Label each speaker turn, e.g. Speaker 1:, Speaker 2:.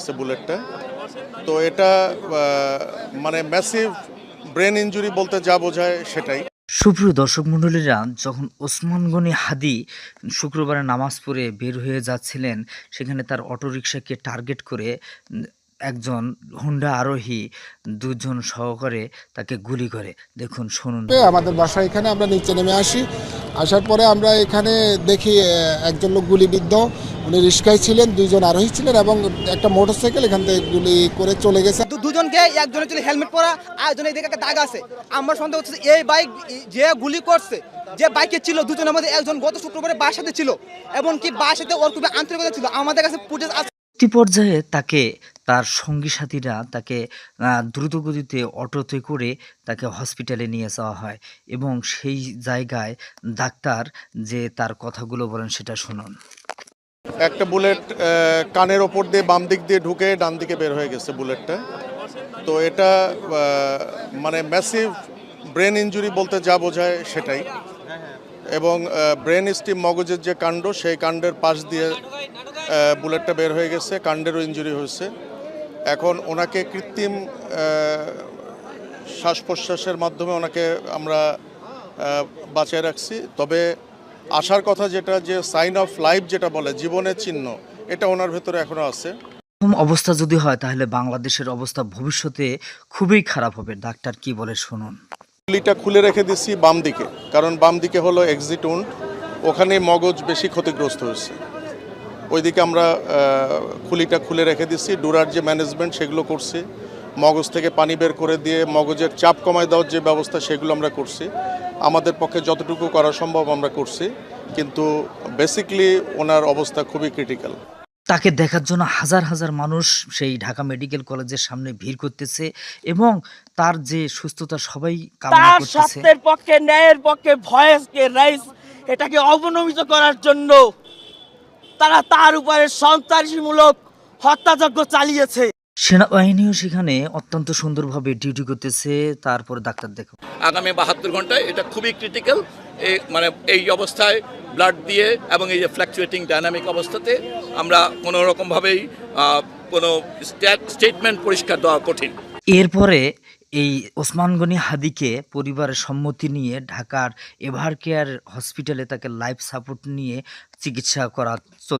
Speaker 1: গেছে বুলেটটা। তো এটা মানে ম্যাসিভ ব্রেন ইনজুরি বলতে যা বোঝায় সেটাই।
Speaker 2: সুপ্রিয় দর্শক মণ্ডলীরা, যখন ওসমান গনি হাদি শুক্রবারে নামাজ পড়ে বের হয়ে যাচ্ছিলেন, সেখানে তার অটোরিকশাকে টার্গেট করে একজন হুন্ডা আরোহী দুজন সহকারে তাকে গুলি করে। দেখুন, শুনুন।
Speaker 3: আমাদের বাসা এখানে, আমরা নিচে নেমে আসি। আসার পরে আমরা এখানে দেখি একজন লোক গুলিবিদ্ধ। উনি রিস্কায় ছিলেন, দুইজন আরোহী ছিলেন এবং একটা মোটরসাইকেল এখান থেকে গুলি করে চলে গেছে।
Speaker 4: দুজনকে, একজনের ছিল হেলমেট পরা, আরেকজনের দিকে একটা দাগ আছে। আমার সন্দেহ হচ্ছে এই বাইক যে গুলি করছে, যে বাইকে ছিল, দুজনের মধ্যে একজন গত শুক্রবারে বাসাতে ছিল, এমনকি বাসাতে ওর খুবই আন্তরিকতা ছিল। আমাদের কাছে ফুটেজ আছে।
Speaker 2: পর্যায়ে তাকে তার সঙ্গী সাথীরা তাকে দ্রুতগতিতে অটোতে করে তাকে হসপিটালে নিয়ে যাওয়া হয় এবং সেই জায়গায় ডাক্তার যে তার কথাগুলো বলেন সেটা শুনুন।
Speaker 1: একটা বুলেট কানের ওপর দিয়ে বাম দিক দিয়ে ঢুকে ডান দিকে বের হয়ে গেছে বুলেটটা। তো এটা মানে ম্যাসিভ ব্রেন ইনজুরি বলতে যা বোঝায় সেটাই। এবং ব্রেন স্টিম মগজের যে কাণ্ড, সেই কাণ্ডের পাশ দিয়ে বুলেটটা বের হয়ে গেছে, কাণ্ডেরও ইনজুরি হয়েছে। এখন ওনাকে কৃত্রিম শ্বাস প্রশ্বাসের মাধ্যমে ওনাকে আমরা বাঁচিয়ে রাখছি। তবে আসার কথা যেটা, যে সাইন অফ লাইফ যেটা বলে, জীবনের চিহ্ন, এটা ওনার ভেতরে এখনো আছে।
Speaker 2: এরকম অবস্থা যদি হয় তাহলে বাংলাদেশের অবস্থা ভবিষ্যতে খুবই খারাপ হবে। ডাক্তার কি বলে শুনুন।
Speaker 1: গুলিটা খুলে রেখে দিচ্ছি বাম দিকে, কারণ বাম দিকে হলো এক্সিট উন্ড, ওখানে মগজ বেশি ক্ষতিগ্রস্ত হয়েছে। ওইদিকে আমরা খুলিটা খুলে রেখে দিচ্ছি। ডুরার যে ম্যানেজমেন্ট সেগুলো করছি, মগজ থেকে পানি বের করে দিয়ে মগজের চাপ কমায় দেওয়ার যে ব্যবস্থা সেগুলো আমরা করছি। আমাদের পক্ষে যতটুকু করা সম্ভব আমরা করছি, কিন্তু বেসিকলি ওনার অবস্থা খুবই ক্রিটিক্যাল।
Speaker 2: তাকে দেখার জন্য হাজার হাজার মানুষ সেই ঢাকা মেডিকেল কলেজের সামনে ভিড় করতেছে এবং তার যে সুস্থতা সবাই কামনা
Speaker 5: তার
Speaker 2: করতেছে।
Speaker 5: সত্যের পক্ষে, ন্যায়ের পক্ষে ভয়েসকে রাইজ এটাকে অবনমিত করার জন্য তারা তার উপরে সন্ত্রাসীমূলক হত্যাযজ্ঞ চালিয়েছে।
Speaker 2: সেনাবাহিনীও সেখানে অত্যন্ত সুন্দরভাবে ডিউটি করতেছে। তারপরে ডাক্তার দেখো,
Speaker 6: আগামী 72 ঘন্টায় এটা খুবই ক্রিটিক্যাল। মানে এই অবস্থায় ব্লাড দিয়ে এবং এই যে ফ্ল্যাকচুয়েটিং ডাইনামিক অবস্থাতে আমরা কোনো রকমভাবেই কোনো স্টেটমেন্ট পরিষ্কার দেওয়া কঠিন।
Speaker 2: এরপরে এই ওসমান গনি হাদিকে পরিবারের সম্মতি নিয়ে ঢাকার এভার কেয়ার হসপিটালে তাকে লাইফ সাপোর্ট নিয়ে চিকিৎসা করা